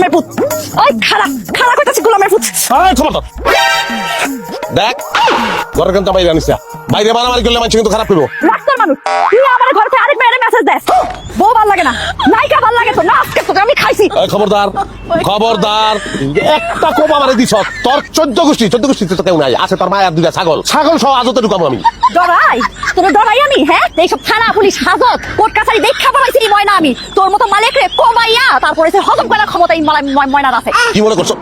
গোলামের পুত। ওই খাড়া খাড়া কইতাছি গোলামের পুত। এই খবরদার দেখ ঘরে কিন্তু বাইরে আনিস না। বাইরে মারামারি করলে মানুষ কিন্তু খারাপ করবো। রাস্তার মানুষ তুই আমার ঘরে থেকে আরেক মেয়ের মেসেজ দেস। বউ ভাল লাগে না, নায়িকা ভাল লাগে তো না, আজকে তোকে আমি খাইছি। এই খবরদার খবরদার একটা কোপ আমারে দিছ। তোর 14 গোষ্ঠী তো কেউ নাই। আছে তোর মায়ের দুইটা ছাগল সহ আজতে ঢুকাবো আমি। ডরাই তোর ডরাই আমি? হ্যাঁ, এইসব থানা পুলিশ হাজত কোর্ট কাছারি দেখা পাইছি ময়না আমি। তোর মতো মালিক রে কমাইয়া তারপরে সে হজম করার ক্ষমতা এই ময়নার আছে। কি মনে করছো?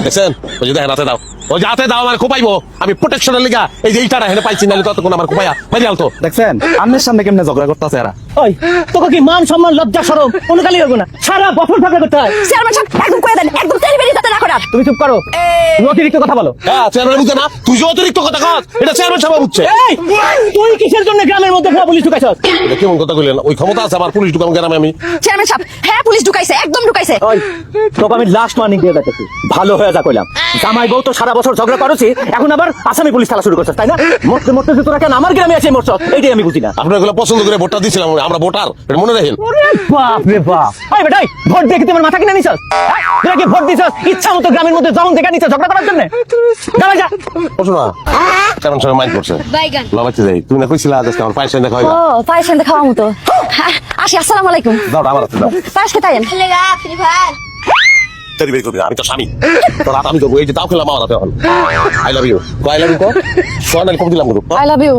দেখছেন ওই যে দেখেন হাতে দাও, ওই যে হাতে দাও আমার কোপাইবো। আমি প্রোটেকশনের লিগা এই যে এইটারা হেনে পাইছি না, ততক্ষণ আমার কোপাইয়া বাইরে আলতো। দেখছেন আন্নের সামনে কেমনে ঝগড়া করতেছে এরা। ওই তোকে কি মান সম্মান লজ্জা শরম কোনো কালি হবে না? সারা বছর ঝগড়া করতে হয়। চেয়ারম্যান সাহেব একদম কয়ে দেন, একদম তেরি বেরি যাতে না করার। তুমি চুপ করো, তুমি অতিরিক্ত কথা বলো। হ্যাঁ চেয়ারম্যান বুঝে না, তুই যে অতিরিক্ত কথা কস এটা চেয়ারম্যান সাহেব বুঝছে। এই তুই কিসের জন্য গ্রামের মধ্যে পুলিশ ঢুকাইছস? এটা কেমন কথা কইলেন? ওই ক্ষমতা আছে আমার পুলিশ ঢুকাম গ্রামে আমি? চেয়ারম্যান সাহেব হ্যাঁ পুলিশ ঢুকাইছে, একদম ঢুকাইছে। ওই তোকে আমি লাস্ট ওয়ার্নিং দিয়ে দেখেছি, ভালো হয়ে যা কইলাম। জামাই বউ তো সারা বছর ঝগড়া করেছি, এখন আবার আসামি পুলিশ খেলা শুরু করছিস তাই না? মরতে মরতে তোরা কেন আমার গ্রামে আছে মরছস, এইটাই আমি বুঝি না। আপনার এগুলো পছন্দ করে ভোটটা দিয়েছিলাম, আমরা ভোটার, এটা মনে রাখেন। বাপ রে বাপ, এই বেটাই ভোট দিয়ে কি তোমার মাথা কিনে নিছস? তুই কি ভোট দিছস ইচ্ছা মতো গ্রামের মধ্যে জমন থেকে নিছস ঝগড়া করার জন্য? যা যা বসো না, চেয়ারম্যান সাহেব মাইন্ড করছে। বাইগান লবাইতে যাই, তুমি না কইছিলা আজকে আমার পায়েস দেখা হয় ও পায়েস এনে খাওয়া মতো। আসি, আসসালামু আলাইকুম। দাও আমার হাতে দাও। পায়েস খেতে আইন। লেগা ফ্রি ফায়ার তেরি বের করবি না, আমি তো স্বামী। তোর হাত আমি দেবো, এই যে দাও খেলাম আমার হাতে এখন। I love you, I love you কো সোনালি কম দিলাম গ্রুপ। I love you.